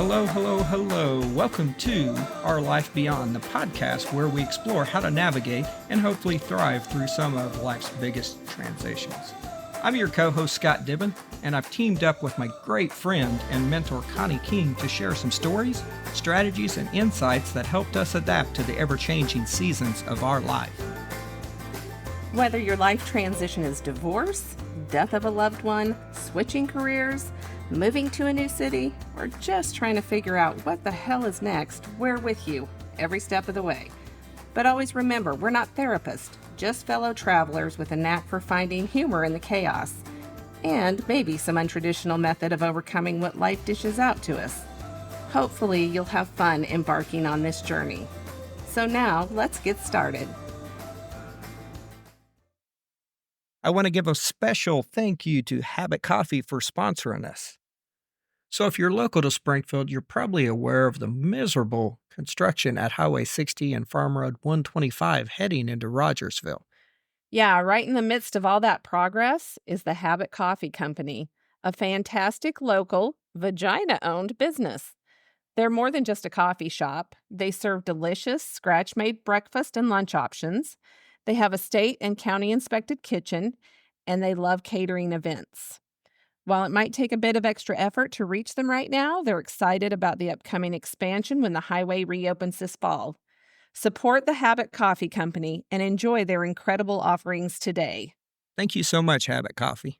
Hello, hello, hello. Welcome to Our Life Beyond, the podcast where we explore how to navigate and hopefully thrive through some of life's biggest transitions. I'm your co-host, Scott Dibben, and I've teamed up with my great friend and mentor, Connie King, to share some stories, strategies, and insights that helped us adapt to the ever-changing seasons of our life. Whether your life transition is divorce, death of a loved one, switching careers, moving to a new city, or just trying to figure out what the hell is next, we're with you every step of the way. But always remember, we're not therapists, just fellow travelers with a knack for finding humor in the chaos, and maybe some untraditional method of overcoming what life dishes out to us. Hopefully, you'll have fun embarking on this journey. So now, let's get started. I want to give a special thank you to Habit Coffee for sponsoring us. So if you're local to Springfield, you're probably aware of the miserable construction at Highway 60 and Farm Road 125 heading into Rogersville. Yeah, right in the midst of all that progress is the Habit Coffee Company, a fantastic local, vagina-owned business. They're more than just a coffee shop. They serve delicious, scratch-made breakfast and lunch options. They have a state and county-inspected kitchen, and they love catering events. While it might take a bit of extra effort to reach them right now, they're excited about the upcoming expansion when the highway reopens this fall. Support the Habit Coffee Company and enjoy their incredible offerings today. Thank you so much, Habit Coffee.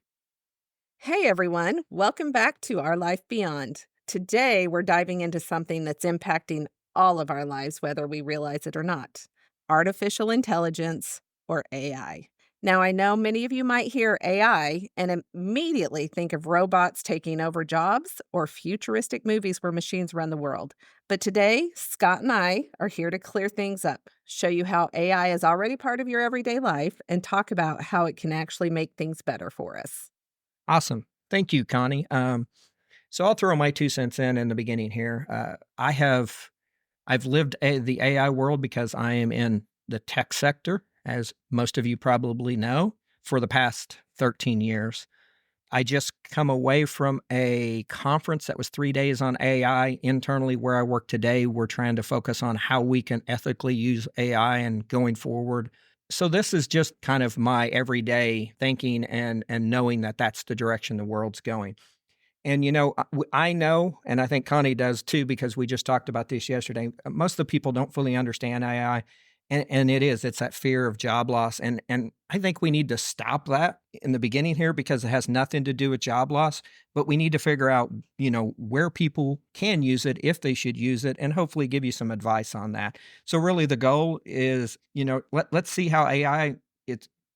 Hey everyone, welcome back to Our Life Beyond. Today we're diving into something that's impacting all of our lives, whether we realize it or not. Artificial intelligence, or AI. Now, I know many of you might hear AI and immediately think of robots taking over jobs or futuristic movies where machines run the world. But today, Scott and I are here to clear things up, show you how AI is already part of your everyday life, and talk about how it can actually make things better for us. Awesome. Thank you, Connie. So I'll throw my 2 cents in the beginning here. I've lived the AI world because I am in the tech sector, as most of you probably know, for the past 13 years. I just come away from a conference that was 3 days on AI. Internally, where I work today, we're trying to focus on how we can ethically use AI and going forward. So this is just kind of my everyday thinking and knowing that that's the direction the world's going. And, I know, and I think Connie does too, because we just talked about this yesterday, most of the people don't fully understand AI. And it's that fear of job loss. And I think we need to stop that in the beginning here because it has nothing to do with job loss. But we need to figure out, where people can use it, if they should use it, and hopefully give you some advice on that. So really the goal is, let's see how AI,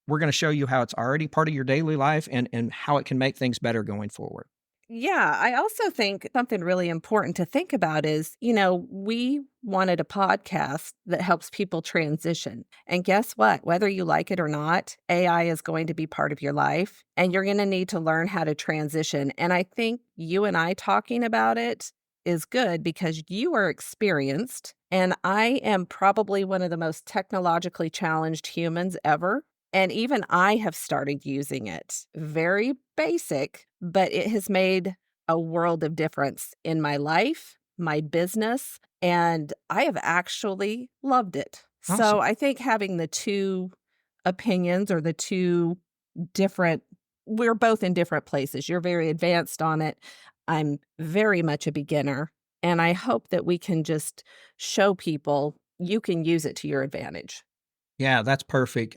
we're going to show you how it's already part of your daily life and how it can make things better going forward. Yeah, I also think something really important to think about is, we wanted a podcast that helps people transition. And guess what? Whether you like it or not, AI is going to be part of your life and you're going to need to learn how to transition. And I think you and I talking about it is good because you are experienced and I am probably one of the most technologically challenged humans ever. And even I have started using it. Very basic, but it has made a world of difference in my life, my business, and I have actually loved it. Awesome. So I think having the two opinions or the two different, we're both in different places. You're very advanced on it. I'm very much a beginner. And I hope that we can just show people you can use it to your advantage. Yeah, that's perfect.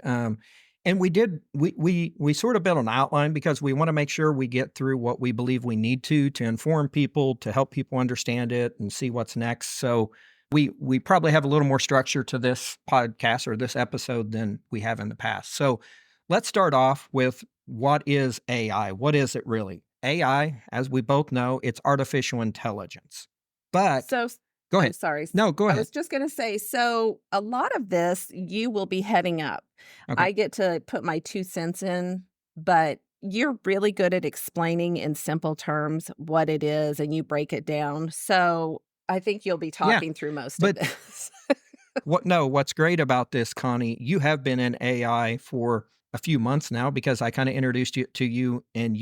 And we sort of built an outline because we want to make sure we get through what we believe we need to inform people, to help people understand it and see what's next. So we probably have a little more structure to this podcast or this episode than we have in the past. So let's start off with what is AI? What is it really? AI, as we both know, it's artificial intelligence. But go ahead. I'm sorry. No, go ahead. I was just going to say, so a lot of this you will be heading up. Okay. I get to put my 2 cents in, but you're really good at explaining in simple terms what it is and you break it down. So I think you'll be talking through most of this. What's great about this, Connie, you have been in AI for a few months now because I kind of introduced you to you and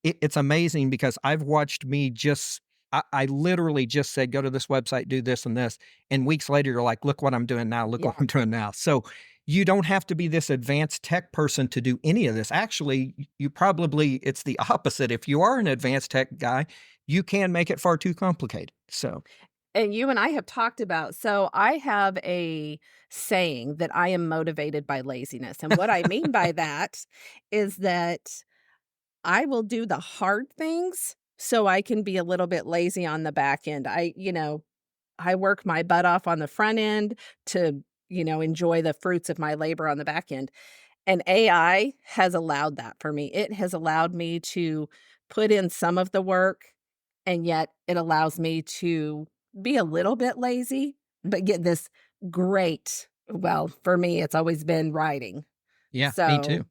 it's amazing because I've watched me just I literally just said, go to this website, do this and this. And weeks later, you're like, look what I'm doing now. Look what Yeah. I'm doing now. So you don't have to be this advanced tech person to do any of this. Actually, you probably, it's the opposite. If you are an advanced tech guy, you can make it far too complicated. So, And you and I have talked about, so I have a saying that I am motivated by laziness. And what I mean by that is that I will do the hard things so I can be a little bit lazy on the back end. I work my butt off on the front end to, enjoy the fruits of my labor on the back end. And AI has allowed that for me. It has allowed me to put in some of the work, and yet it allows me to be a little bit lazy, but get this great, well, for me, it's always been writing. yeah, me too. So,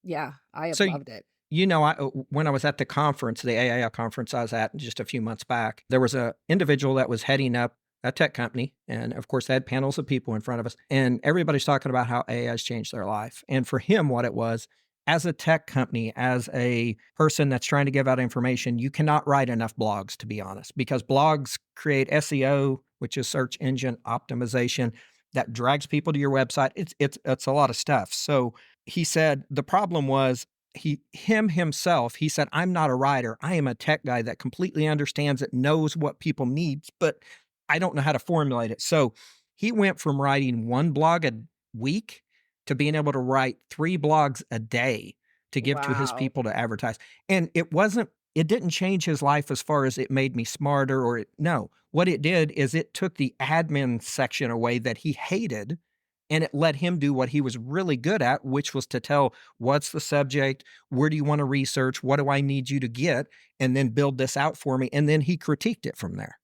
yeah, I have So, loved it. when I was at the conference, the AI conference I was at just a few months back, there was a individual that was heading up a tech company, and of course, they had panels of people in front of us, and everybody's talking about how AI has changed their life. And for him, what it was, as a tech company, as a person that's trying to give out information, you cannot write enough blogs, to be honest, because blogs create SEO, which is search engine optimization, that drags people to your website. It's a lot of stuff. So he said the problem was himself, he said, I'm not a writer. I am a tech guy that completely understands it, knows what people need, but I don't know how to formulate it. So he went from writing one blog a week to being able to write 3 blogs a day to give to his Wow. people to advertise. And it didn't change his life as far as it made me smarter no. What it did is it took the admin section away that he hated, and it let him do what he was really good at, which was to tell what's the subject, where do you want to research, what do I need you to get, and then build this out for me. And then he critiqued it from there.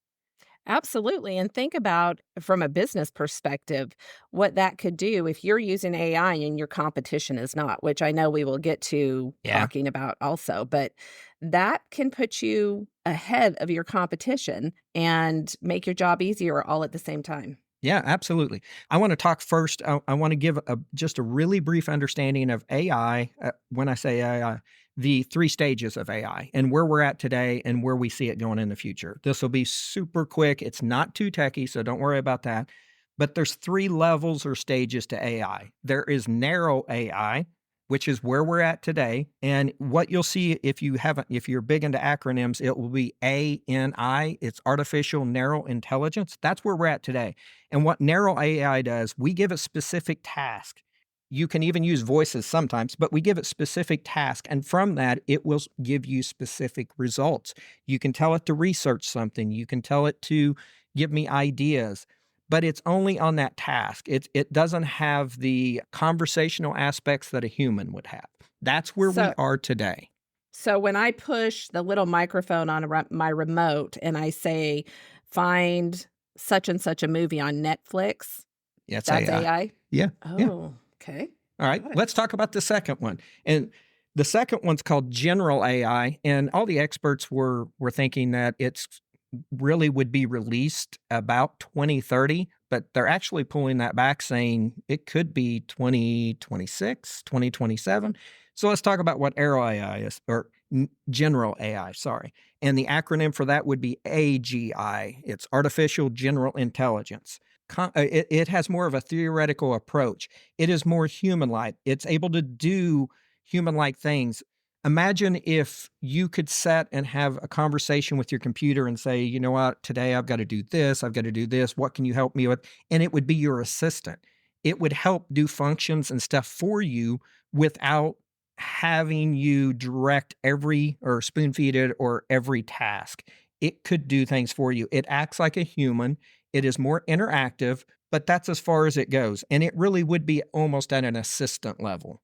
Absolutely. And think about from a business perspective what that could do if you're using AI and your competition is not, which I know we will get to Yeah. talking about also, but that can put you ahead of your competition and make your job easier all at the same time. Yeah, absolutely. I want to talk first. I want to give just a really brief understanding of AI. When I say AI, the 3 stages of AI and where we're at today and where we see it going in the future. This will be super quick. It's not too techy, so don't worry about that. But there's 3 levels or stages to AI. There is narrow AI, which is where we're at today. And what you'll see if you're big into acronyms, it will be ANI. It's artificial narrow intelligence. That's where we're at today. And what narrow AI does, we give it specific task. You can even use voices sometimes, but we give it specific task. And from that, it will give you specific results. You can tell it to research something. You can tell it to give me ideas, but it's only on that task. It doesn't have the conversational aspects that a human would have. That's where we So, are today. so when I push the little microphone on my remote and I say, find such and such a movie on Netflix, Yeah, it's that's AI. AI? Yeah, yeah. Oh, okay. All right, Got it. let's talk about the second one. And the second one's called general AI, and all the experts were thinking that it's really would be released about 2030, but they're actually pulling that back saying it could be 2026, 2027. So let's talk about what Arrow AI is, or general AI, sorry. And the acronym for that would be AGI. It's artificial general intelligence. It has more of a theoretical approach. It is more human-like. It's able to do human-like things. Imagine if you could set and have a conversation with your computer and say, you know what, today I've got to do this, I've got to do this, what can you help me with? And it would be your assistant. It would help do functions and stuff for you without having you direct every or spoon feed it or every task. It could do things for you. It acts like a human. It is more interactive, but that's as far as it goes. And it really would be almost at an assistant level.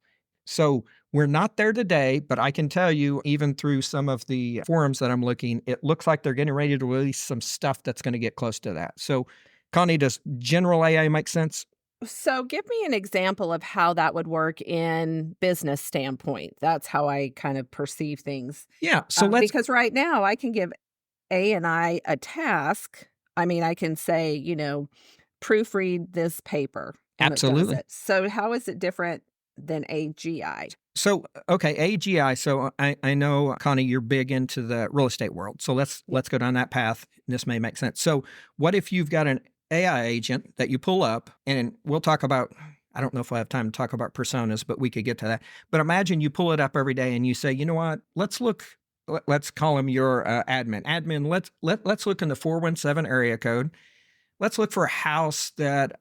So we're not there today, but I can tell you, even through some of the forums that I'm looking, it looks like they're getting ready to release some stuff that's going to get close to that. So, Connie, does general AI make sense? So give me an example of how that would work in business standpoint. That's how I kind of perceive things. Yeah. So let's Because right now I can give A and I a task. I mean, I can say, proofread this paper and it does absolutely. it. So how is it different? than AGI. So, okay, AGI. So I know, Connie, you're big into the real estate world. So Yeah. let's go down that path. This may make sense. So what if you've got an AI agent that you pull up, and we'll talk about, I don't know if I have time to talk about personas, but we could get to that. But imagine you pull it up every day and you say, you know what, let's call him your admin. Admin, let's look in the 417 area code. Let's look for a house that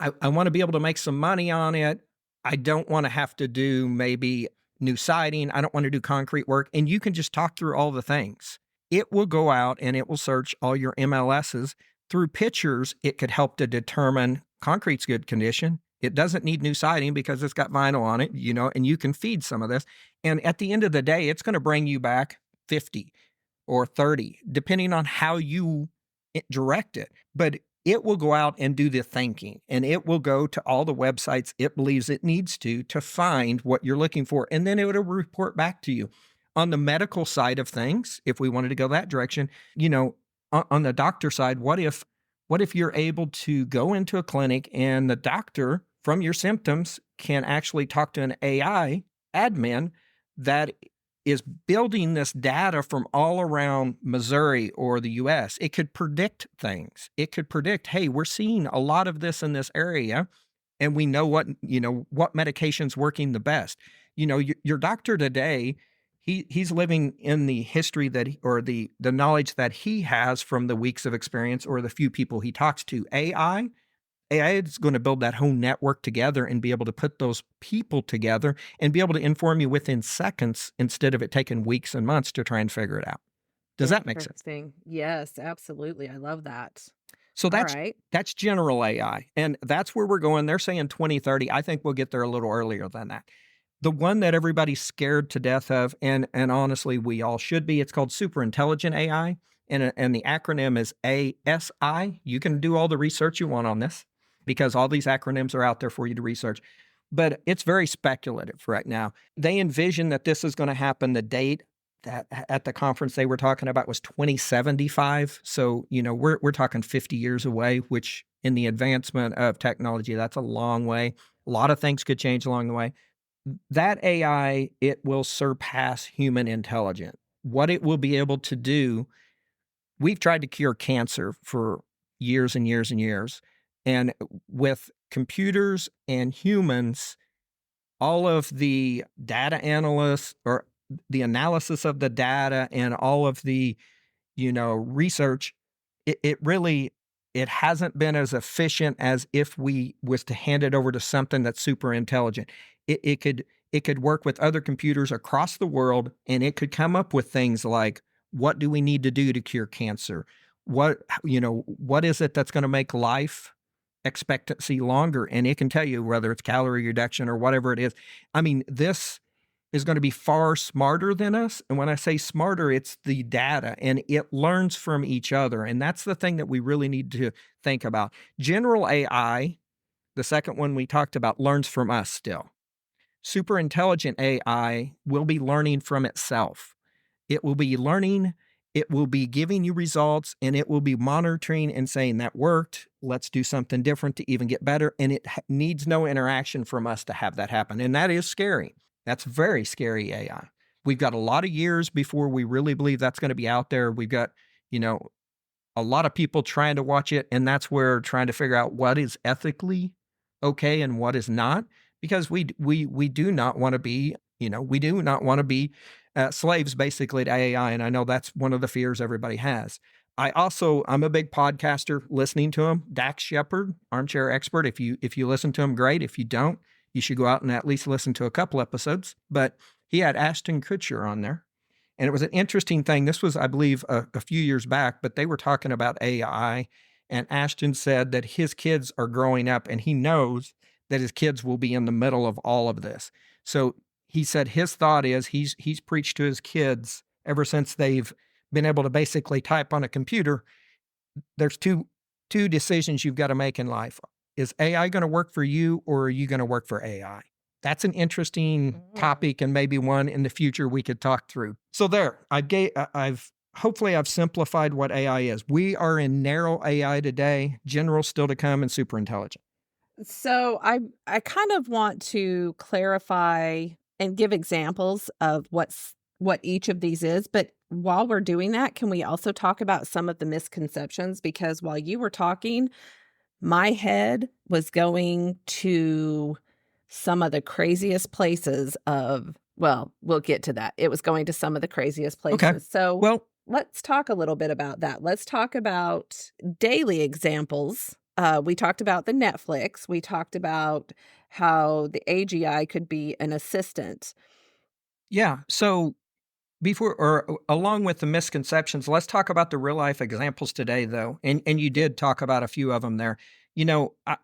I want to be able to make some money on it. I don't want to have to do maybe new siding. I don't want to do concrete work. And you can just talk through all the things. It will go out and it will search all your MLSs through pictures. It could help to determine concrete's good condition. It doesn't need new siding because it's got vinyl on it, and you can feed some of this. And at the end of the day, it's going to bring you back 50 or 30, depending on how you direct it. But it will go out and do the thinking, and it will go to all the websites it believes it needs to find what you're looking for. And then it will report back to you. On the medical side of things, if we wanted to go that direction, on the doctor side, what if you're able to go into a clinic and the doctor from your symptoms can actually talk to an AI admin that is building this data from all around Missouri or the US. It could predict things. It could predict, hey, we're seeing a lot of this in this area, and we know what medication's working the best. Your doctor today, he's living in the history or the knowledge that he has from the weeks of experience or the few people he talks to. AI is going to build that whole network together and be able to put those people together and be able to inform you within seconds instead of it taking weeks and months to try and figure it out. Does that make sense? Interesting. Yes, absolutely. I love that. So All that's right. that's general AI, and that's where we're going. They're saying 2030. I think we'll get there a little earlier than that. The one that everybody's scared to death of, and honestly, we all should be. It's called Superintelligent AI, and the acronym is ASI. You can do all the research you want on this because all these acronyms are out there for you to research. But it's very speculative right now. They envision that this is going to happen. The date that at the conference they were talking about was 2075. So, we're talking 50 years away, which in the advancement of technology, that's a long way. A lot of things could change along the way. That AI, it will surpass human intelligence. What it will be able to do, we've tried to cure cancer for years and years and years. And with computers and humans, all of the data analysts or the analysis of the data and all of the, research, it really, it hasn't been as efficient as if we was to hand it over to something that's super intelligent. It could work with other computers across the world, and it could come up with things like, what do we need to do to cure cancer? What is it that's going to make life expectancy longer? And it can tell you whether it's calorie reduction or whatever it is. I mean, this is going to be far smarter than us. And when I say smarter, it's the data, and it learns from each other. And that's the thing that we really need to think about. General AI, the second one we talked about, learns from us still. Super intelligent AI will be learning from itself. It will be learning, it will be giving you results, and it will be monitoring and saying that worked. Let's do something different to even get better. And it needs no interaction from us to have that happen. And that is scary. That's very scary AI. We've got a lot of years before we really believe that's going to be out there. We've got, a lot of people trying to watch it. And that's where trying to figure out what is ethically okay and what is not, because we do not want to be, slaves basically to AI. And I know that's one of the fears everybody has. I'm a big podcaster listening to him. Dax Shepard, armchair expert. If you listen to him, great. If you don't, you should go out and at least listen to a couple episodes. But he had Ashton Kutcher on there. And it was an interesting thing. This was, I believe, a few years back, but they were talking about AI. And Ashton said that his kids are growing up and he knows that his kids will be in the middle of all of this. So he said his thought is he's preached to his kids ever since they've been able to basically type on a computer. There's two decisions you've got to make in life. Is AI going to work for you, or are you going to work for AI? That's an interesting topic, and maybe one in the future we could talk through. So there, hopefully I've simplified what AI is. We are in narrow AI today, general still to come, and super intelligent. So I kind of want to clarify and give examples of what each of these is, but while we're doing that, can we also talk about some of the misconceptions? Because while you were talking, my head was going to some of the craziest places of well, we'll get to that. It was going to some of the craziest Okay. places. So, Well, let's talk a little bit about that. Let's talk about daily examples. We talked about the Netflix. We talked about how the AGI could be an assistant. yeah. So before or along with the misconceptions, let's talk about the real life examples today, though. And you did talk about a few of them there.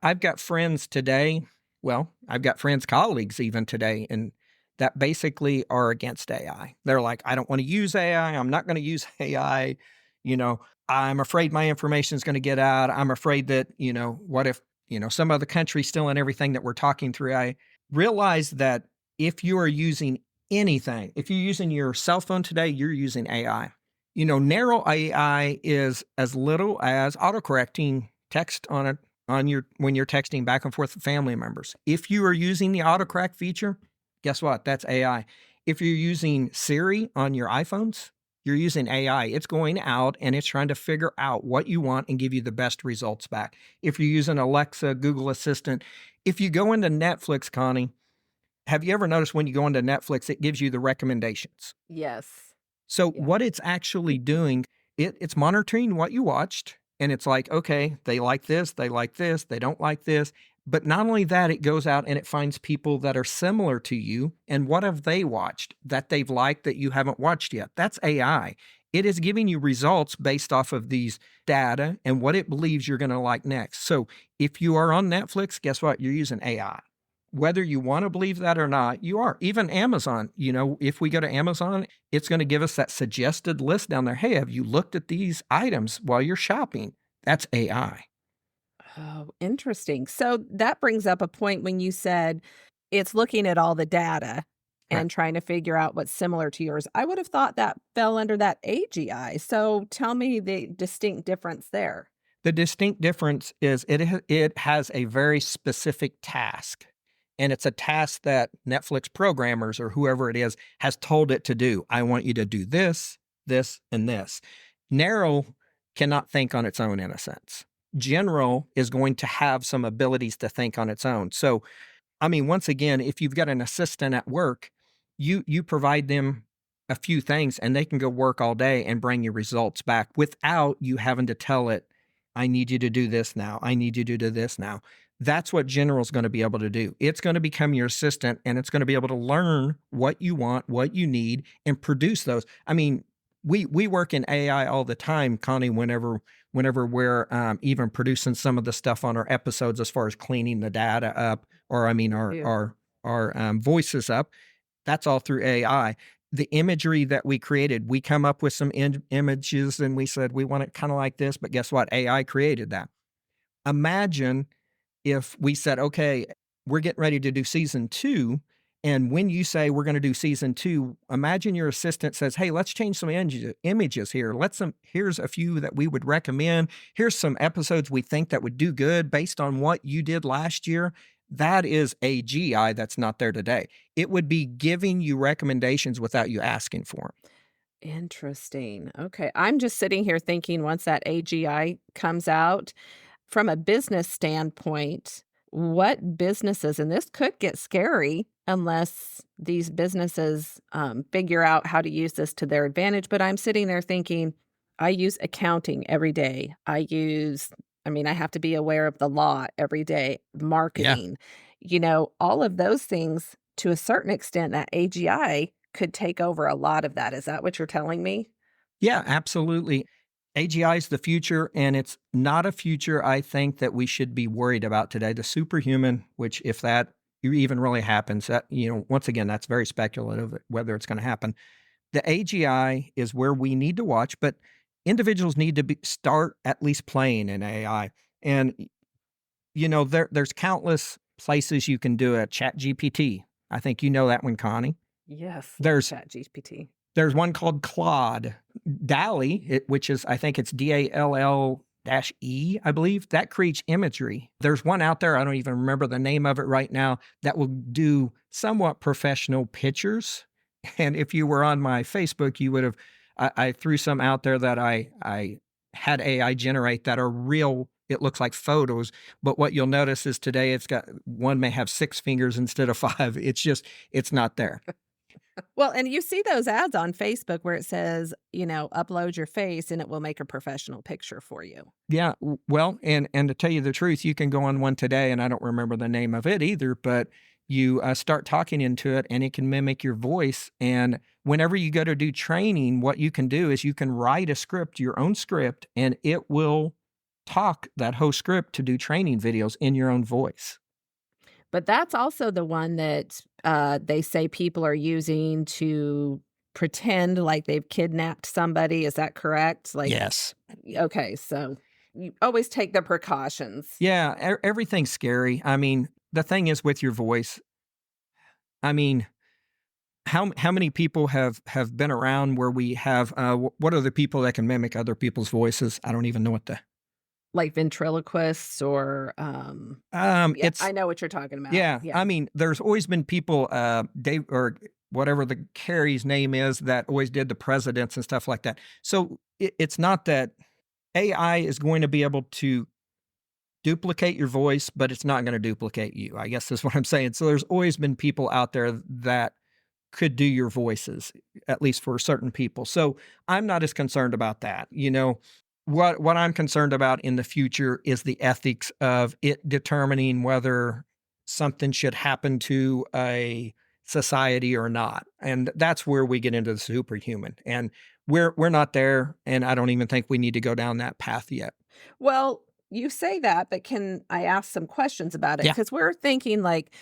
I've got friends today. Well, I've got friends, colleagues even today, and that basically are against AI. They're like, I don't want to use AI. I'm not going to use AI. You know, I'm afraid my information is going to get out. I'm afraid that, what if, some other country still in everything that we're talking through. I realize that if you are using anything. If you're using your cell phone today, you're using AI. Narrow AI is as little as autocorrecting text on your when you're texting back and forth with family members. If you are using the autocorrect feature, guess what? That's AI. If you're using Siri on your iPhones, you're using AI. It's going out and it's trying to figure out what you want and give you the best results back. If you're using Alexa, Google Assistant, if you go into Netflix, Connie, have you ever noticed when you go into Netflix, it gives you the recommendations? Yes. So Yeah. what it's actually doing, it's monitoring what you watched, and it's like, okay, they like this, they don't like this. But not only that, it goes out and it finds people that are similar to you, and what have they watched that they've liked that you haven't watched yet? That's AI. It is giving you results based off of these data and what it believes you're going to like next. So if you are on Netflix, guess what? You're using AI. Whether you want to believe that or not, you are. Even Amazon, if we go to Amazon, it's going to give us that suggested list down there. Hey, have you looked at these items while you're shopping? That's AI. Oh, interesting. So that brings up a point when you said it's looking at all the data Right. and trying to figure out what's similar to yours. I would have thought that fell under that AGI. So tell me the distinct difference there. The distinct difference is it has a very specific task. And it's a task that Netflix programmers or whoever it is has told it to do. I want you to do this, this, and this. Narrow cannot think on its own in a sense. General is going to have some abilities to think on its own. So once again, if you've got an assistant at work, you provide them a few things and they can go work all day and bring you results back without you having to tell it, I need you to do this now. I need you to do this now. That's what General's going to be able to do. It's going to become your assistant and it's going to be able to learn what you want, what you need, and produce those. We work in AI all the time, Connie, whenever we're even producing some of the stuff on our episodes as far as cleaning the data up or Ew. our voices up. That's all through AI. The imagery that we created, we come up with some images and we said we want it kind of like this, but guess what? AI created that. Imagine if we said, okay, we're getting ready to do season 2. And when you say we're going to do season 2, imagine your assistant says, hey, let's change some images here. Here's a few that we would recommend. Here's some episodes we think that would do good based on what you did last year. That is a GI that's not there today. It would be giving you recommendations without you asking for them. Interesting. Okay. I'm just sitting here thinking once that AGI comes out, from a business standpoint, what businesses, and this could get scary unless these businesses figure out how to use this to their advantage. But I'm sitting there thinking, I use accounting every day. I have to be aware of the law every day, Yeah. marketing, all of those things to a certain extent, that AGI could take over a lot of that. Is that what you're telling me? Yeah, absolutely. AGI is the future, and it's not a future I think that we should be worried about today. The superhuman, which if that even really happens, that once again, that's very speculative whether it's going to happen. The AGI is where we need to watch, but individuals need to start at least playing in AI. And there's countless places you can do it. Chat GPT. I think you know that one, Connie. Yes, love There's Chat GPT. There's one called Claude. Dally, which is, I think it's DALL -E, I believe, that creates imagery. There's one out there, I don't even remember the name of it right now, that will do somewhat professional pictures. And if you were on my Facebook, you would have, I threw some out there that I had AI generate that are real. It looks like photos, but what you'll notice is today it's got one may have 6 fingers instead of 5. It's just, it's not there. Well, and you see those ads on Facebook where it says, upload your face and it will make a professional picture for you. Yeah, well, and to tell you the truth, you can go on one today, and I don't remember the name of it either, but you start talking into it, and it can mimic your voice. And whenever you go to do training, what you can do is you can write a script, your own script, and it will talk that whole script to do training videos in your own voice. But that's also the one that they say people are using to pretend like they've kidnapped somebody. Is that correct? Like, Yes. okay, so you always take the precautions. Yeah, everything's scary. I mean, the thing is with your voice, I mean, how many people have been around where we have what are the people that can mimic other people's voices? I don't even know what the Like ventriloquists or, yeah, it's I know what you're talking about. yeah. Yeah. I mean, there's always been people, Dave or whatever the Carrie's name is that always did the presidents and stuff like that. So it's not that AI is going to be able to duplicate your voice, but it's not going to duplicate you. I guess that's what I'm saying. So there's always been people out there that could do your voices, at least for certain people. So I'm not as concerned about that. What I'm concerned about in the future is the ethics of it determining whether something should happen to a society or not. And that's where we get into the superhuman. And we're not there, and I don't even think we need to go down that path yet. Well, you say that, but can I ask some questions about it? Yeah, Because we're thinking like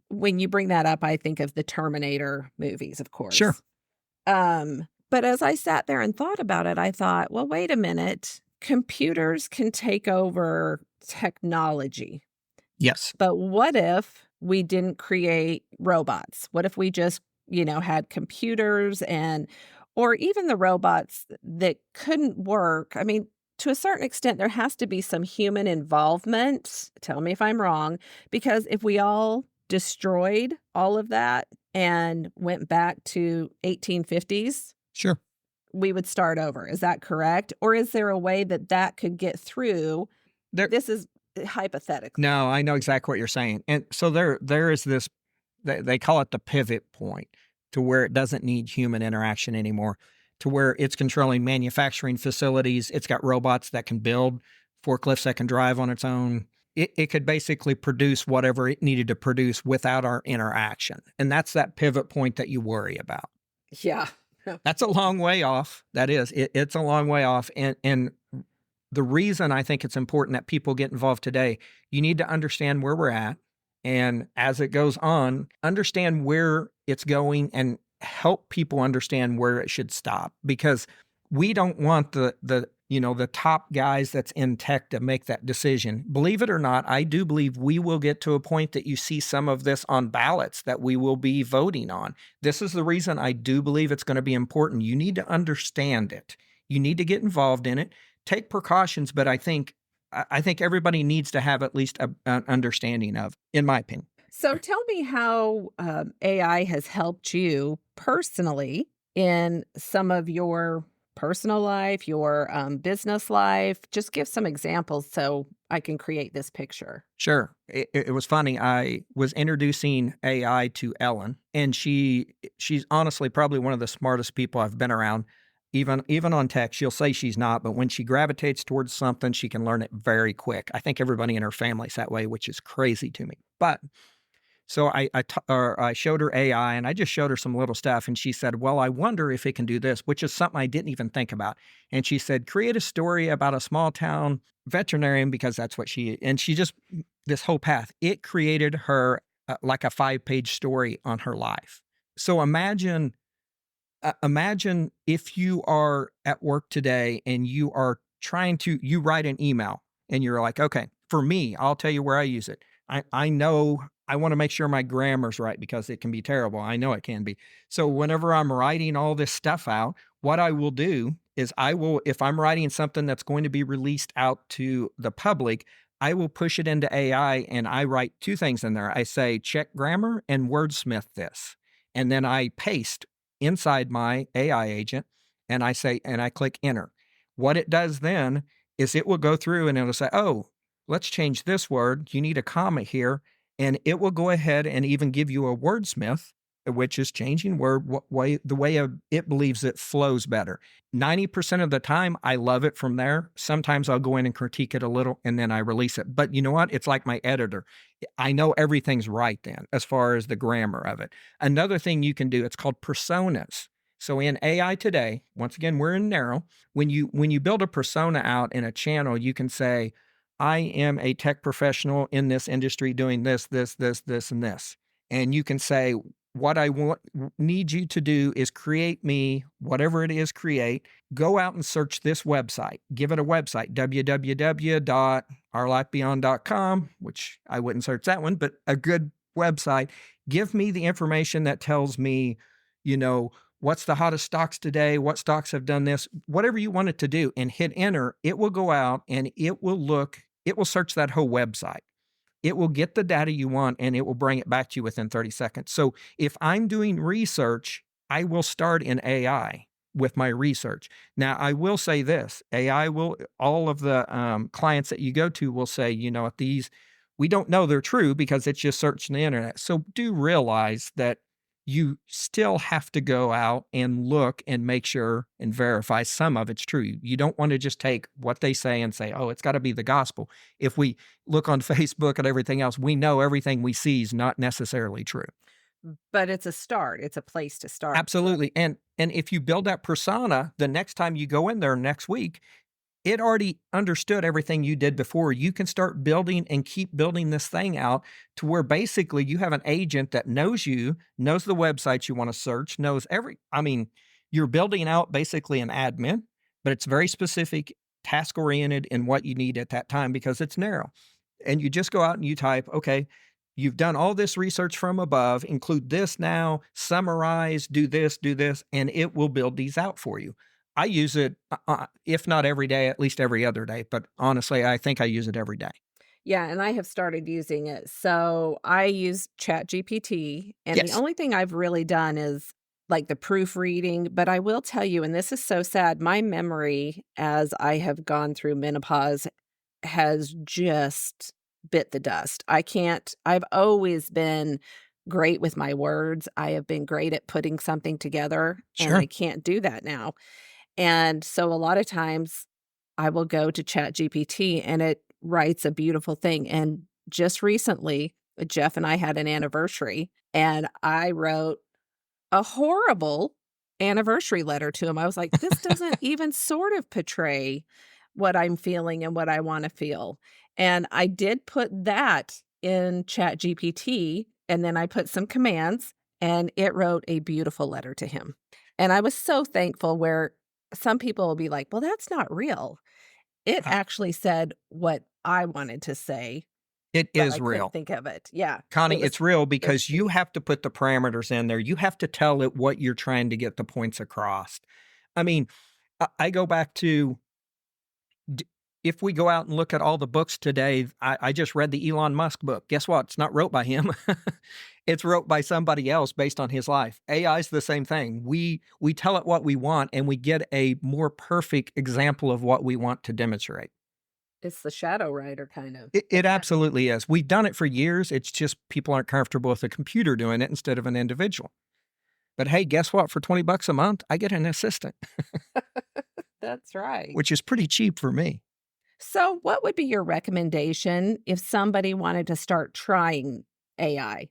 when you bring that up, I think of the Terminator movies, of sure. course. But as I sat there and thought about it, I thought, well, wait a minute. Computers can take over technology. Yes. But what if we didn't create robots? What if we just, had computers or even the robots that couldn't work? I mean, to a certain extent, there has to be some human involvement. Tell me if I'm wrong, because if we all destroyed all of that and went back to 1850s, Sure. we would start over. Is that correct? Or is there a way that that could get through? There This is hypothetically. No, I know exactly what you're saying. And so there is this they call it the pivot point to where it doesn't need human interaction anymore, to where it's controlling manufacturing facilities. It's got robots that can build, forklifts that can drive on its own. It could basically produce whatever it needed to produce without our interaction. And that's that pivot point that you worry about. Yeah. That's a long way off. That is. It's a long way off. And the reason I think it's important that people get involved today, you need to understand where we're at. And as it goes on, understand where it's going and help people understand where it should stop, because we don't want the top guys that's in tech to make that decision. Believe it or not, I do believe we will get to a point that you see some of this on ballots that we will be voting on. This is the reason I do believe it's going to be important. You need to understand it. You need to get involved in it. Take precautions, but I think everybody needs to have at least an understanding of, in my opinion. So tell me how AI has helped you personally in some of your personal life, your business life. Just give some examples so I can create this picture. Sure. It was funny. I was introducing AI to Ellen, and she's honestly probably one of the smartest people I've been around. Even on tech, she'll say she's not, but when she gravitates towards something, she can learn it very quick. I think everybody in her family's that way, which is crazy to me. But so I showed her AI, and I just showed her some little stuff, and she said, "Well, I wonder if it can do this," which is something I didn't even think about. And she said, "Create a story about a small town veterinarian," because that's what and she just this whole path. It created her like a 5-page story on her life. So imagine if you are at work today and you write an email and you're like, okay, for me, I'll tell you where I use it. I know I want to make sure my grammar's right because it can be terrible. I know it can be. So whenever I'm writing all this stuff out, what I will do is I will, if I'm writing something that's going to be released out to the public, I will push it into AI and I write two things in there. I say, check grammar and wordsmith this. And then I paste inside my AI agent and I say, and I click enter. What it does then is it will go through and it'll say, oh, let's change this word. You need a comma here. And it will go ahead and even give you a wordsmith, which is changing word way the way it believes it flows better. 90% of the time, I love it from there. Sometimes I'll go in and critique it a little and then I release it. But you know what? It's like my editor. I know everything's right then as far as the grammar of it. Another thing you can do, it's called personas. So in AI today, once again, we're in narrow. When you build a persona out in a channel, you can say, I am a tech professional in this industry doing this, this, this, this, and this. And you can say, what I need you to do is create me, whatever it is, create. Go out and search this website. Give it a website, www.ourlifebeyond.com, which I wouldn't search that one, but a good website. Give me the information that tells me, what's the hottest stocks today, what stocks have done this, whatever you want it to do, and hit enter. It will go out and it will search that whole website. It will get the data you want and it will bring it back to you within 30 seconds. So if I'm doing research, I will start in AI with my research. Now, I will say this, all of the clients that you go to will say, these, we don't know they're true because it's just searching the internet. So do realize that you still have to go out and look and make sure and verify some of it's true. You don't want to just take what they say and say, oh, it's got to be the gospel. If we look on Facebook and everything else, we know everything we see is not necessarily true. But it's a start. It's a place to start. Absolutely. And if you build that persona, the next time you go in there next week, it already understood everything you did before. You can start building and keep building this thing out to where basically you have an agent that knows you, knows the websites you want to search, you're building out basically an admin, but it's very specific, task oriented in what you need at that time because it's narrow. And you just go out and you type, okay, you've done all this research from above, include this now, summarize, do this, and it will build these out for you. I use it, if not every day, at least every other day. But honestly, I think I use it every day. Yeah, and I have started using it. So I use ChatGPT, and the Yes. only thing I've really done is like the proofreading. But I will tell you, and this is so sad, my memory as I have gone through menopause has just bit the dust. I've always been great with my words. I have been great at putting something together, and Sure. I can't do that now. And so a lot of times I will go to ChatGPT and it writes a beautiful thing. And just recently, Jeff and I had an anniversary and I wrote a horrible anniversary letter to him. I was like, this doesn't even sort of portray what I'm feeling and what I want to feel. And I did put that in ChatGPT and then I put some commands and it wrote a beautiful letter to him. And I was so thankful where some people will be like, well, that's not real. It Uh, actually said what I wanted to say, It but I is couldn't real. think of it. Yeah. Connie, it's real It was because you sweet. have to put the parameters in there. You have to tell it what you're trying to get the points across. I mean, I go back to if we go out and look at all the books today, I just read the Elon Musk book. Guess what? It's not wrote by him. It's wrote by somebody else based on his life. AI is the same thing. We tell it what we want and we get a more perfect example of what we want to demonstrate. It's the shadow writer kind of. It absolutely is. We've done it for years. It's just people aren't comfortable with a computer doing it instead of an individual. But hey, guess what? For $20 a month, I get an assistant, That's right. which is pretty cheap for me. So, what would be your recommendation if somebody wanted to start trying AI?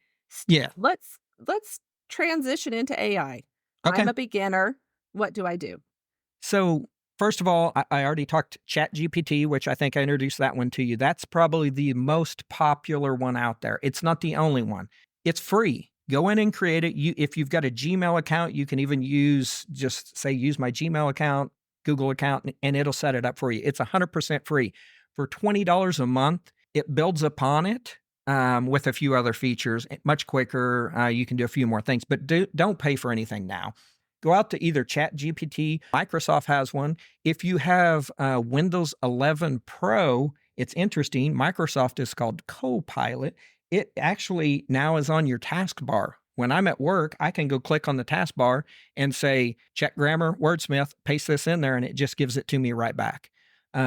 Yeah. Let's transition into AI. I'm Okay. a beginner. What do I do? So, first of all, I already talked ChatGPT, which I think I introduced that one to you. That's probably the most popular one out there. It's not the only one. It's free. Go in and create it. If you've got a Gmail account, you can even use my Gmail account, Google account, and it'll set it up for you. It's 100% free. For $20 a month, it builds upon it with a few other features, much quicker. You can do a few more things, but don't pay for anything now. Go out to either ChatGPT, Microsoft has one. If you have Windows 11 Pro, it's interesting. Microsoft is called Copilot. It actually now is on your taskbar. When I'm at work, I can go click on the taskbar and say, check grammar, wordsmith, paste this in there, and it just gives it to me right back.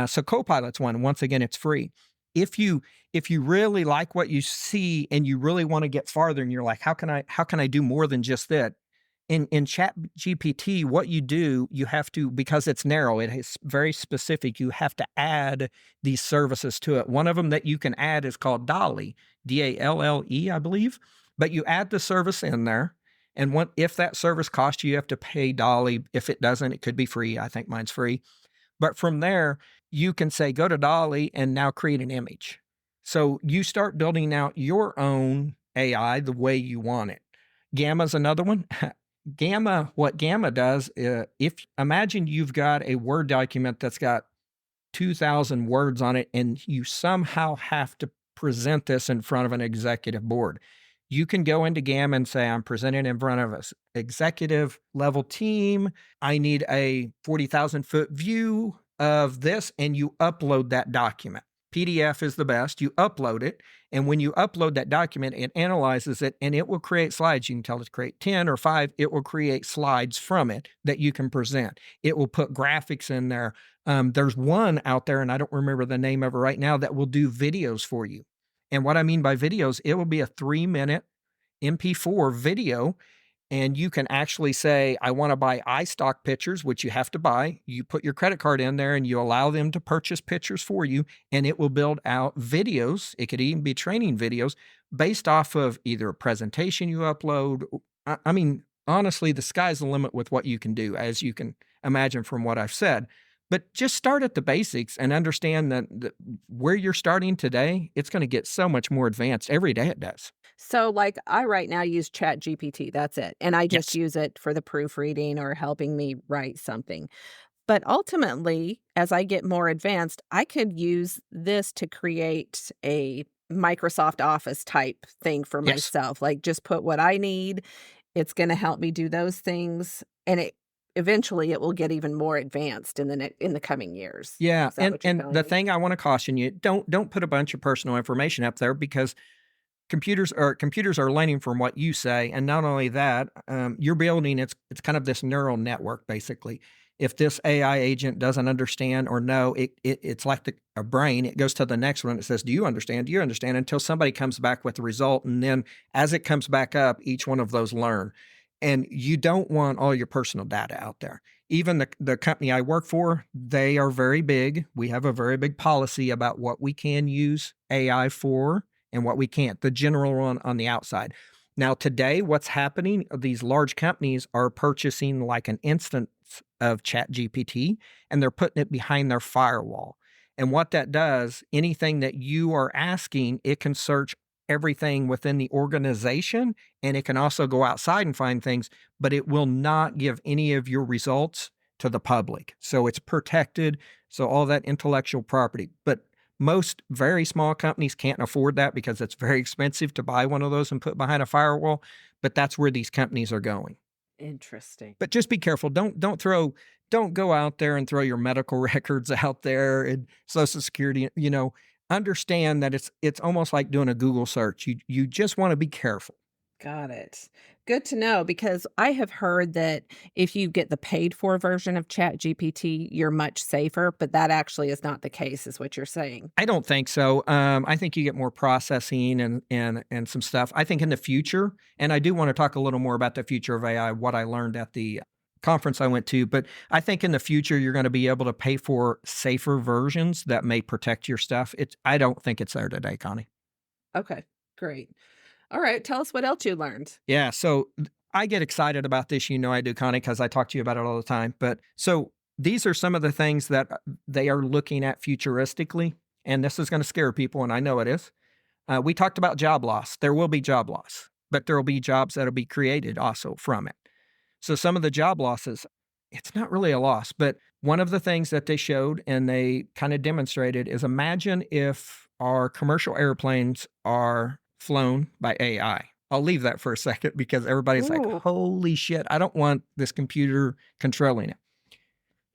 So Copilot's one. Once again, it's free. If you really like what you see and you really want to get farther, and you're like, how can I do more than just that? In Chat GPT, what you do, you have to, because it's narrow, it is very specific, you have to add these services to it. One of them that you can add is called Dolly, DALLE, I believe. But you add the service in there, and if that service costs you, you have to pay Dolly. If it doesn't, it could be free. I think mine's free. But from there, you can say, go to Dolly and now create an image. So you start building out your own AI the way you want it. Gamma's another one. What Gamma does, if imagine you've got a Word document that's got 2,000 words on it, and you somehow have to present this in front of an executive board. You can go into Gamma and say, I'm presenting in front of an executive level team. I need a 40,000 foot view of this, and you upload that document. PDF is the best. You upload it, and when you upload that document, it analyzes it, and it will create slides. You can tell it to create 10 or 5. It will create slides from it that you can present. It will put graphics in there. There's one out there, and I don't remember the name of it right now, that will do videos for you. And what I mean by videos, it will be a 3-minute MP4 video, and you can actually say, I want to buy iStock pictures, which you have to buy. You put your credit card in there and you allow them to purchase pictures for you, and it will build out videos. It could even be training videos based off of either a presentation you upload. I mean, honestly, the sky's the limit with what you can do, as you can imagine from what I've said. But just start at the basics and understand that where you're starting today, it's going to get so much more advanced every day. It does. So, like, I right now use Chat GPT, that's it. And I just Yes. use it for the proofreading or helping me write something. But ultimately, as I get more advanced, I could use this to create a Microsoft Office type thing for Yes. myself. Like, just put what I need. It's going to help me do those things. And eventually it will get even more advanced in in the coming years. Yeah, Is that what you're and telling the me? thing I want to caution you, don't put a bunch of personal information up there, because computers are learning from what you say. And not only that, you're building, it's kind of this neural network basically. If this AI agent doesn't understand or know, it's like a brain. It goes to the next one. It says, do you understand? Do you understand? Until somebody comes back with the result. And then as it comes back up, each one of those learn. And you don't want all your personal data out there. Even the company I work for, they are very big. We have a very big policy about what we can use AI for and what we can't, the general one on the outside. Now, today, what's happening, these large companies are purchasing like an instance of ChatGPT, and they're putting it behind their firewall. And what that does, anything that you are asking, it can search everything within the organization, and it can also go outside and find things, but it will not give any of your results to the public. So it's protected. So all that intellectual property. But most very small companies can't afford that because it's very expensive to buy one of those and put behind a firewall. But that's where these companies are going. Interesting. But just be careful. Don't go out there and throw your medical records out there and Social Security. Understand that it's almost like doing a Google search. You just want to be careful. Got it. Good to know because I have heard that if you get the paid for version of Chat GPT, you're much safer, but that actually is not the case, is what you're saying. I don't think so. I think you get more processing and some stuff. I think in the future, and I do want to talk a little more about the future of AI, what I learned at the conference I went to. But I think in the future, you're going to be able to pay for safer versions that may protect your stuff. I don't think it's there today, Connie. Okay, great. All right, tell us what else you learned. Yeah. So I get excited about this. I do, Connie, because I talk to you about it all the time. But so these are some of the things that they are looking at futuristically. And this is going to scare people. And I know it is. We talked about job loss. There will be job loss, but there will be jobs that will be created also from it. So some of the job losses, it's not really a loss, but one of the things that they showed and they kind of demonstrated is, imagine if our commercial airplanes are flown by AI. I'll leave that for a second because everybody's like, Ooh. holy shit, I don't want this computer controlling it.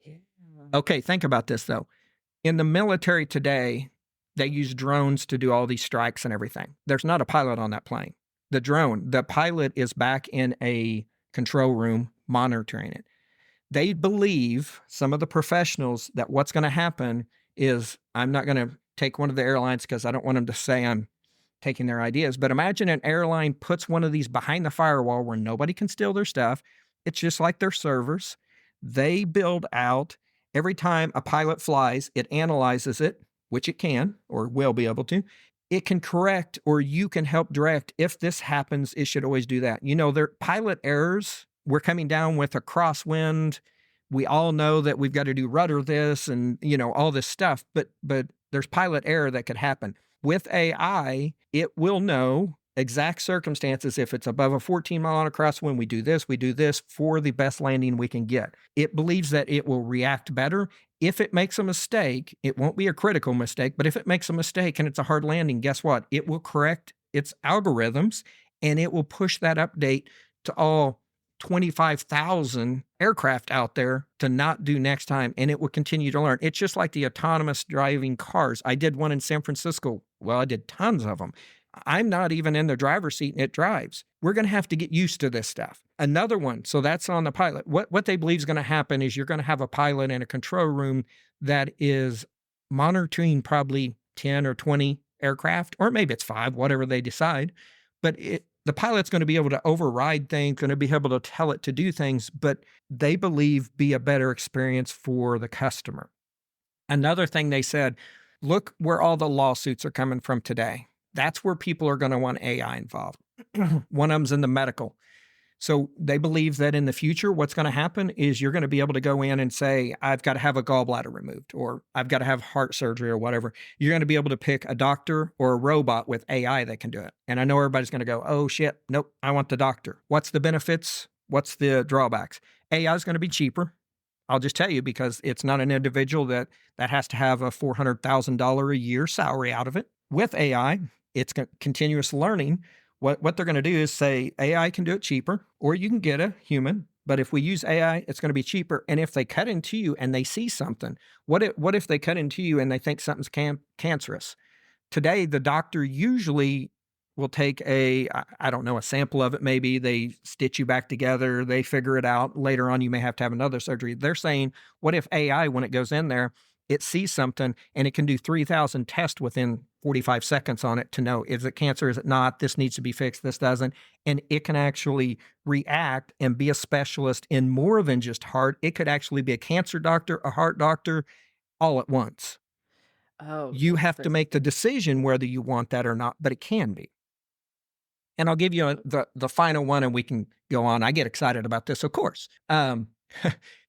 Yeah. Okay, think about this though. In the military today, they use drones to do all these strikes and everything. There's not a pilot on that plane. The pilot is back in a control room monitoring it. They believe, some of the professionals, that what's going to happen is, I'm not going to take one of the airlines because I don't want them to say I'm taking their ideas, but imagine an airline puts one of these behind the firewall where nobody can steal their stuff. It's just like their servers. They build out, every time a pilot flies, it analyzes it, which it can or will be able to. It can correct, or you can help direct, if this happens, it should always do that. You know, their pilot errors, we're coming down with a crosswind. We all know that we've got to do rudder this and, all this stuff, but there's pilot error that could happen. With AI, it will know exact circumstances. If it's above a 14-mile-an-hour crosswind, we do this for the best landing we can get. It believes that it will react better. If it makes a mistake, it won't be a critical mistake, but if it makes a mistake and it's a hard landing, guess what? It will correct its algorithms and it will push that update to all 25,000 aircraft out there to not do next time, and it will continue to learn. It's just like the autonomous driving cars. I did one in San Francisco. Well, I did tons of them. I'm not even in the driver's seat and it drives. We're going to have to get used to this stuff. Another one, so that's on the pilot. What they believe is going to happen is you're going to have a pilot in a control room that is monitoring probably 10 or 20 aircraft, or maybe it's 5, whatever they decide. But the pilot's going to be able to override things, going to be able to tell it to do things, but they believe be a better experience for the customer. Another thing they said, look where all the lawsuits are coming from today. That's where people are going to want AI involved. One of them's in the medical. So they believe that in the future, what's going to happen is you're going to be able to go in and say, I've got to have a gallbladder removed, or I've got to have heart surgery or whatever. You're going to be able to pick a doctor or a robot with AI that can do it. And I know everybody's going to go, oh shit, nope, I want the doctor. What's the benefits? What's the drawbacks? AI is going to be cheaper. I'll just tell you, because it's not an individual that has to have a $400,000 a year salary out of it. With AI, it's continuous learning. What they're going to do is say AI can do it cheaper, or you can get a human. But if we use AI, it's going to be cheaper. And if they cut into you and they see something, what if they cut into you and they think something's cancerous? Today, the doctor usually will take a sample of it. Maybe they stitch you back together. They figure it out. Later on, you may have to have another surgery. They're saying, what if AI, when it goes in there, it sees something and it can do 3,000 tests within 45 seconds on it to know, is it cancer? Is it not? This needs to be fixed. This doesn't. And it can actually react and be a specialist in more than just heart. It could actually be a cancer doctor, a heart doctor, all at once. Oh, You have to interesting. make the decision whether you want that or not, but it can be. And I'll give you the final one and we can go on. I get excited about this, of course.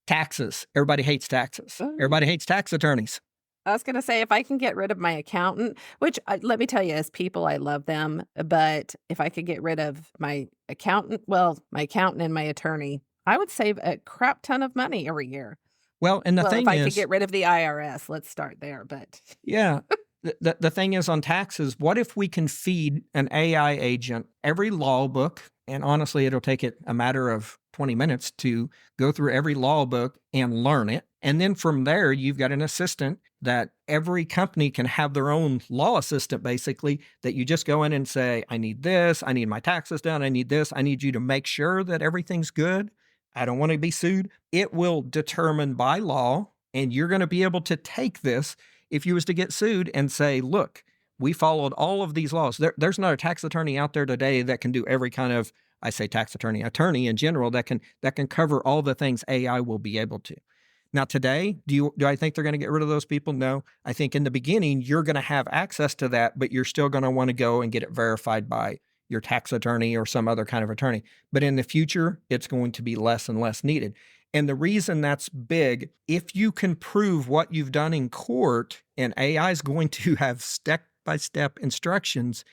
Taxes. Everybody hates taxes. Oh. Everybody hates tax attorneys. I was gonna say, if I can get rid of my accountant, which, let me tell you, as people, I love them, but if I could get rid of my accountant and my attorney, I would save a crap ton of money every year. Well, and the Well, if thing I could is, get rid of the IRS, let's start there, but yeah, the thing is on taxes, what if we can feed an AI agent every law book? And honestly, it'll take it a matter of 20 minutes to go through every law book and learn it. And then from there, you've got an assistant that every company can have their own law assistant, basically, that you just go in and say, I need this, I need my taxes done, I need this, I need you to make sure that everything's good. I don't want to be sued. It will determine by law, and you're going to be able to take this if you was to get sued and say, look, we followed all of these laws. There's not a tax attorney out there today that can do every kind of, I say tax attorney in general, that can cover all the things AI will be able to. Now today, do I think they're going to get rid of those people? No. I think in the beginning, you're going to have access to that, but you're still going to want to go and get it verified by your tax attorney or some other kind of attorney. But in the future, it's going to be less and less needed. And the reason that's big, if you can prove what you've done in court, and AI is going to have step-by-step instructions,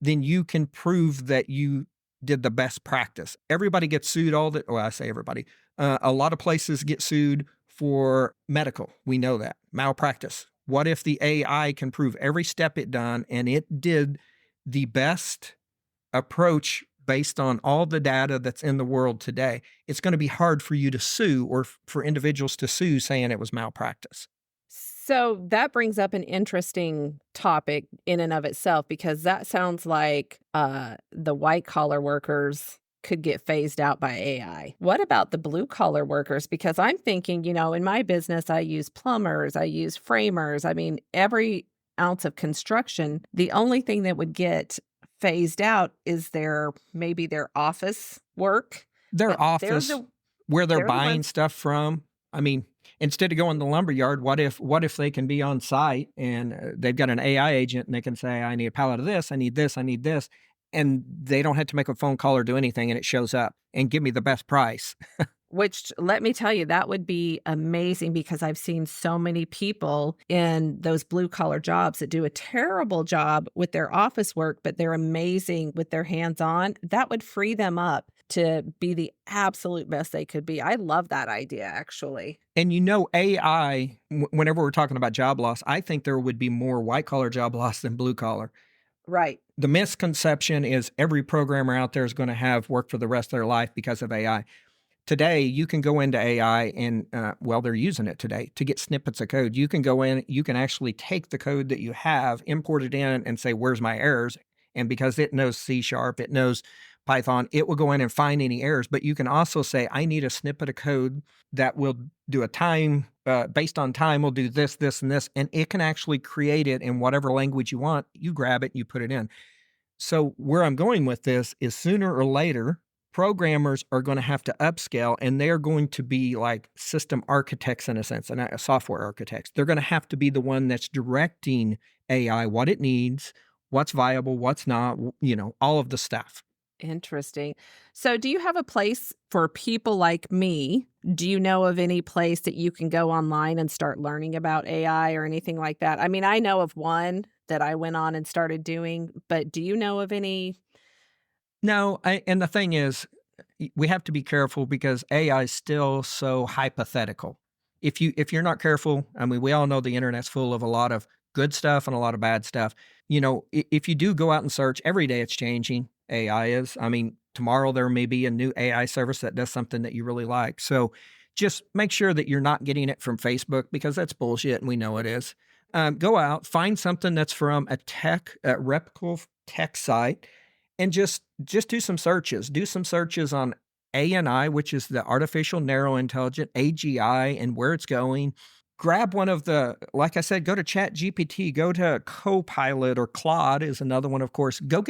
then you can prove that you did the best practice. Everybody gets sued I say everybody. A lot of places get sued for medical. We know that. Malpractice. What if the AI can prove every step it done and it did the best approach based on all the data that's in the world today, it's going to be hard for you to sue or for individuals to sue saying it was malpractice. So that brings up an interesting topic in and of itself because that sounds like the white collar workers could get phased out by AI. What about the blue collar workers? Because I'm thinking, in my business, I use plumbers, I use framers. I mean, every ounce of construction, the only thing that would get phased out is maybe their office work. Their But office, where they're they're the buying ones. stuff from. I mean, instead of going to the lumber yard, what if they can be on site and they've got an AI agent and they can say, I need a pallet of this, I need this, I need this. And they don't have to make a phone call or do anything and it shows up and give me the best price. Which, let me tell you, that would be amazing because I've seen so many people in those blue collar jobs that do a terrible job with their office work, but they're amazing with their hands on. That would free them up to be the absolute best they could be. I love that idea, actually. And AI, whenever we're talking about job loss, I think there would be more white collar job loss than blue collar. Right. The misconception is every programmer out there is going to have work for the rest of their life because of AI. Today, you can go into AI and, they're using it today to get snippets of code. You can go in, you can actually take the code that you have, import it in, and say, where's my errors? And because it knows C#, it knows Python, it will go in and find any errors. But you can also say, I need a snippet of code that will do a time, based on time, will do this, this, and this. And it can actually create it in whatever language you want. You grab it, you put it in. So where I'm going with this is sooner or later, programmers are going to have to upscale and they're going to be like system architects in a sense, and software architects. They're going to have to be the one that's directing AI, what it needs, what's viable, what's not, all of the stuff. Interesting. So, do you have a place for people like me? Do you know of any place that you can go online and start learning about AI or anything like that? I mean, I know of one that I went on and started doing, but do you know of any? No, and the thing is, we have to be careful because AI is still so hypothetical. If you're not careful, I mean, we all know the internet's full of a lot of good stuff and a lot of bad stuff. If you do go out and search, every day it's changing. AI is. I mean, tomorrow there may be a new AI service that does something that you really like. So just make sure that you're not getting it from Facebook because that's bullshit and we know it is. Go out, find something that's from a reputable tech site, and just do some searches. Do some searches on ANI, which is the artificial narrow intelligent, AGI, and where it's going. Grab one of like I said, go to Chat GPT, go to Copilot, or Claude is another one, of course. Just go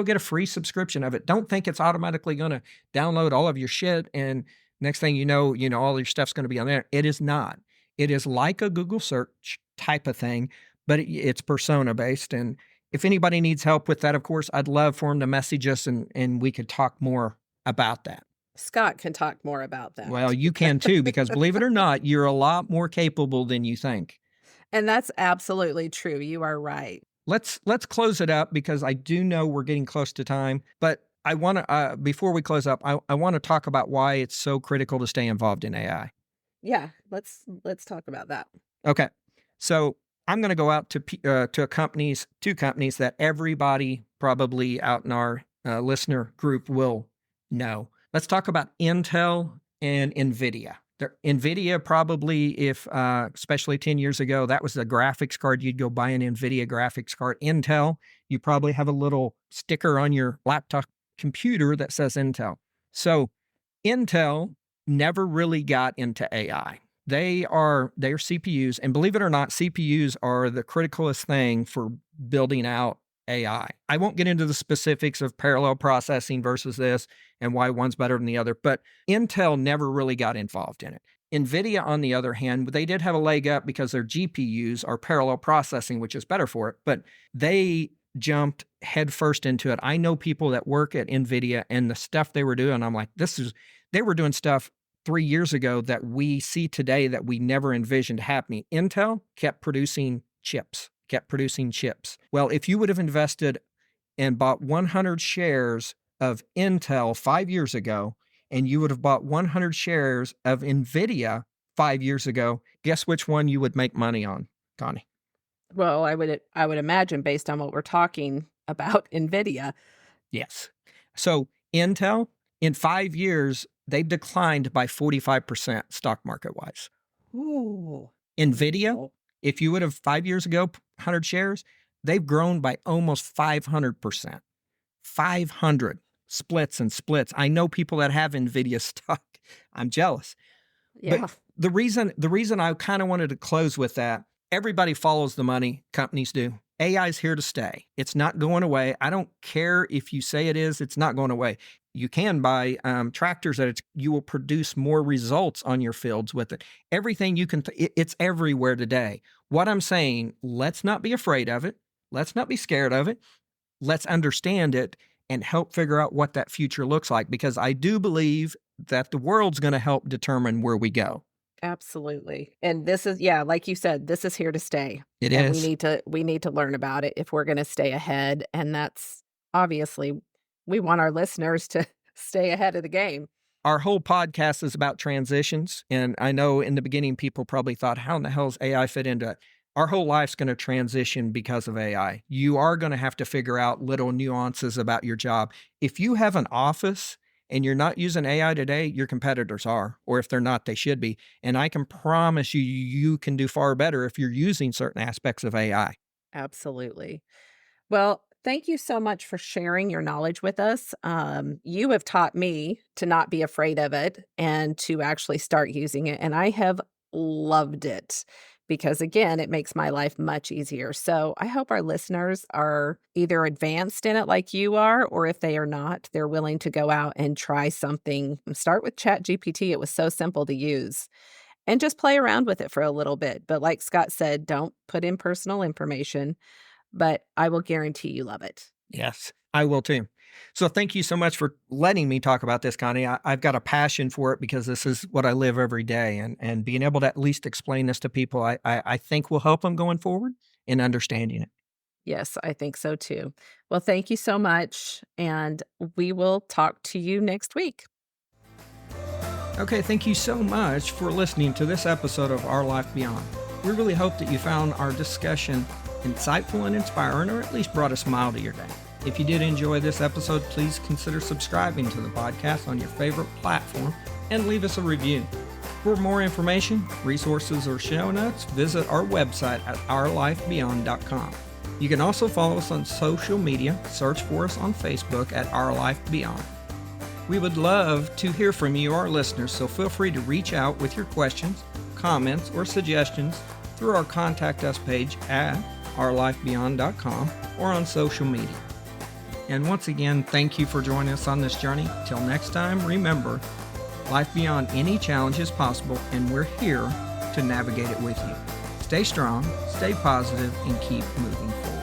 get a free subscription of it. Don't think it's automatically going to download all of your shit and next thing you know, all your stuff's going to be on there. It is not. It is like a Google search type of thing, but it's persona based. And if anybody needs help with that, of course, I'd love for them to message us and we could talk more about that. Scott can talk more about Well, that. you can too, because believe it or not, you're a lot more capable than you think. And that's absolutely true. You are right. Let's close it up because I do know we're getting close to time, but I want to, before we close up, I want to talk about why it's so critical to stay involved in AI. Yeah, let's talk about that. Okay. So I'm going to go out to two companies that everybody probably out in our listener group will know. Let's talk about Intel and NVIDIA. NVIDIA probably, especially 10 years ago, that was the graphics card. You'd go buy an NVIDIA graphics card. Intel, you probably have a little sticker on your laptop computer that says Intel. So Intel never really got into AI. They're CPUs, and believe it or not, CPUs are the criticalest thing for building out AI. I won't get into the specifics of parallel processing versus this and why one's better than the other, but Intel never really got involved in it. NVIDIA, on the other hand, they did have a leg up because their GPUs are parallel processing, which is better for it, but they jumped headfirst into it. I know people that work at NVIDIA and the stuff they were doing, I'm like, they were doing stuff 3 years ago that we see today that we never envisioned happening. Intel kept producing chips. Well, if you would have invested and bought 100 shares of Intel 5 years ago, and you would have bought 100 shares of NVIDIA 5 years ago, guess which one you would make money on, Connie? Well, I would imagine based on what we're talking about NVIDIA. Yes. So Intel, in 5 years, they've declined by 45% stock market wise. Ooh. NVIDIA, Oh, if you would have 5 years ago, 100 shares, they've grown by almost 500%. 500 splits and splits. I know people that have NVIDIA stock. I'm jealous. But yeah, the reason I kind of wanted to close with that, everybody follows the money, companies do. AI is here to stay. It's not going away. I don't care if you say it is, it's not going away. You can buy tractors that you will produce more results on your fields with it. Everything you can, it's everywhere today. What I'm saying, let's not be afraid of it. Let's not be scared of it. Let's understand it and help figure out what that future looks like, because I do believe that the world's going to help determine where we go. absolutely. And this is yeah, like you said, this is here to stay. It And is. we need to learn about it if we're gonna stay ahead. And that's obviously we want our listeners to stay ahead of the game. Our whole podcast is about transitions. And I know in the beginning, people probably thought, how in the hell does AI fit into it? Our whole life's going to transition because of AI. You are going to have to figure out little nuances about your job. If you have an office and you're not using AI today, your competitors are, or if they're not, they should be. And I can promise you, you can do far better if you're using certain aspects of AI. Absolutely. Well, thank you so much for sharing your knowledge with us. You have taught me to not be afraid of it and to actually start using it. And I have loved it because, again, it makes my life much easier. So I hope our listeners are either advanced in it like you are, or if they are not, they're willing to go out and try something. Start with ChatGPT. It was so simple to use and just play around with it for a little bit. But like Scott said, don't put in personal information, but I will guarantee you love it. Yes, I will too. So thank you so much for letting me talk about this, Connie. I've got a passion for it because this is what I live every day. And being able to at least explain this to people, I think will help them going forward in understanding it. Yes, I think so too. Well, thank you so much. And we will talk to you next week. Okay, thank you so much for listening to this episode of Our Life Beyond. We really hope that you found our discussion insightful and inspiring, or at least brought a smile to your day. If you did enjoy this episode, please consider subscribing to the podcast on your favorite platform and leave us a review. For more information, resources, or show notes, visit our website at ourlifebeyond.com. You can also follow us on social media. Search for us on Facebook at Our Life Beyond. We would love to hear from you, our listeners, so feel free to reach out with your questions, comments, or suggestions through our Contact Us page at ourlifebeyond.com or on social media. And once again, thank you for joining us on this journey. Till next time, remember, life beyond any challenge is possible, and we're here to navigate it with you. Stay strong, stay positive, and keep moving forward.